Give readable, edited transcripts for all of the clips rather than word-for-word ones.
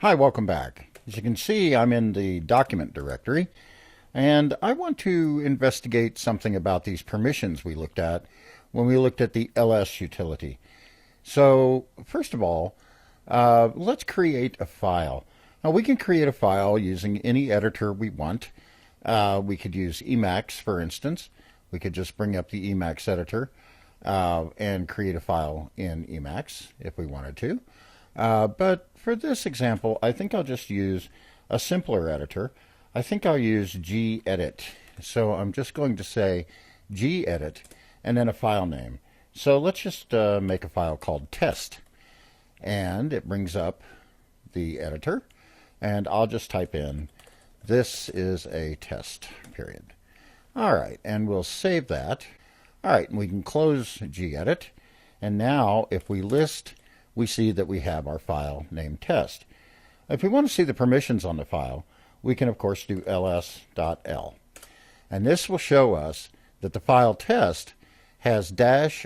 Hi, welcome back. As you can see, I'm in the document directory, and I want to investigate something about these permissions we looked at when we looked at the ls utility. So, first of all, let's create a file. Now, we can create a file using any editor we want. We could use Emacs, for instance. We could just bring up the Emacs editor and create a file in Emacs if we wanted to. But for this example, I think I'll just use a simpler editor. I think I'll use gedit. So I'm just going to say gedit and then a file name. So let's just make a file called test. And it brings up the editor. And I'll just type in, this is a test, period. All right, and we'll save that. All right, and we can close gedit. And now if we list, we see that we have our file named test. If we want to see the permissions on the file, we can of course do ls.l. And this will show us that the file test has -rw-rw-r-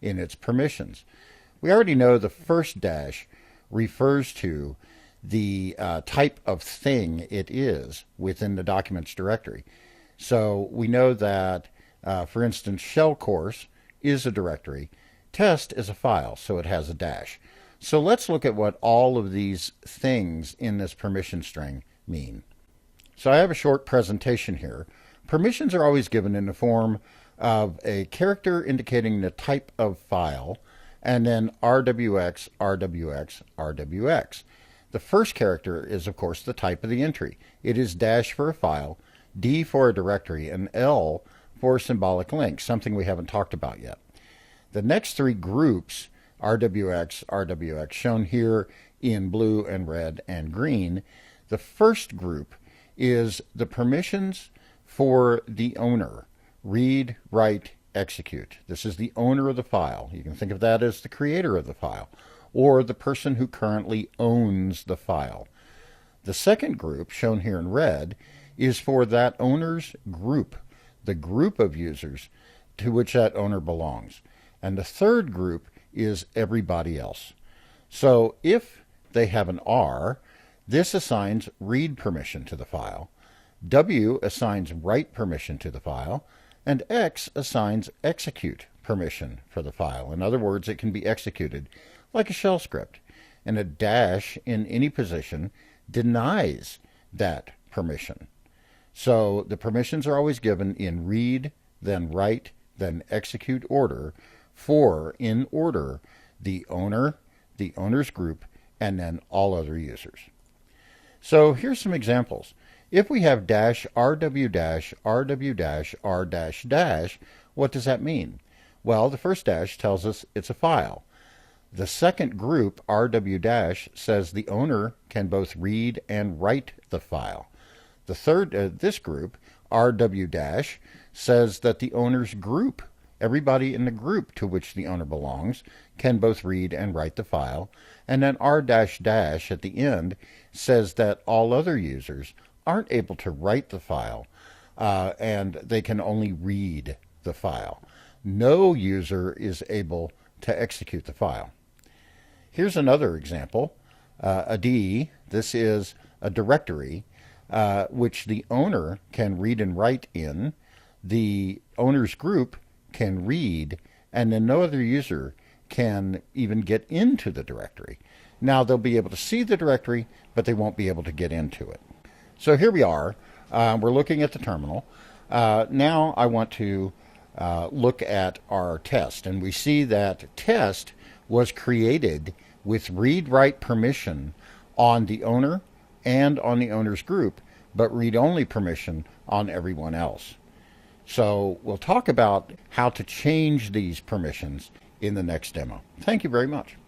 in its permissions. We already know the first dash refers to the type of thing it is within the documents directory. So we know that for instance, shell course is a directory. Test is a file, so it has a dash. So let's look at what all of these things in this permission string mean. So I have a short presentation here. Permissions are always given in the form of a character indicating the type of file, and then rwx, rwx, rwx. The first character is, of course, the type of the entry. It is dash for a file, D for a directory, and L for symbolic link, something we haven't talked about yet. The next three groups, RWX, RWX, shown here in blue and red and green. The first group is the permissions for the owner. Read, write, execute. This is the owner of the file. You can think of that as the creator of the file, or the person who currently owns the file. The second group, shown here in red, is for that owner's group, the group of users to which that owner belongs. And the third group is everybody else. So if they have an R, this assigns read permission to the file, W assigns write permission to the file, and X assigns execute permission for the file. In other words, it can be executed like a shell script. And a dash in any position denies that permission. So the permissions are always given in read, then write, then execute order for, in order, the owner, the owner's group, and then all other users. So here's some examples. If we have dash rw dash rw dash r dash dash, what does that mean? Well, the first dash tells us it's a file. The second group, rw dash, says the owner can both read and write the file. The third, this group, RW dash, says that the owner's group, everybody in the group to which the owner belongs, can both read and write the file. And then R dash dash at the end says that all other users aren't able to write the file and they can only read the file. No user is able to execute the file. Here's another example. A D, this is a directory which the owner can read and write in, the owner's group can read, and then no other user can even get into the directory. Now they'll be able to see the directory, but they won't be able to get into it. So here we are. We're looking at the terminal. Now I want to look at our test, and we see that test was created with read-write permission on the owner and on the owner's group, but read-only permission on everyone else. So we'll talk about how to change these permissions in the next demo. Thank you very much.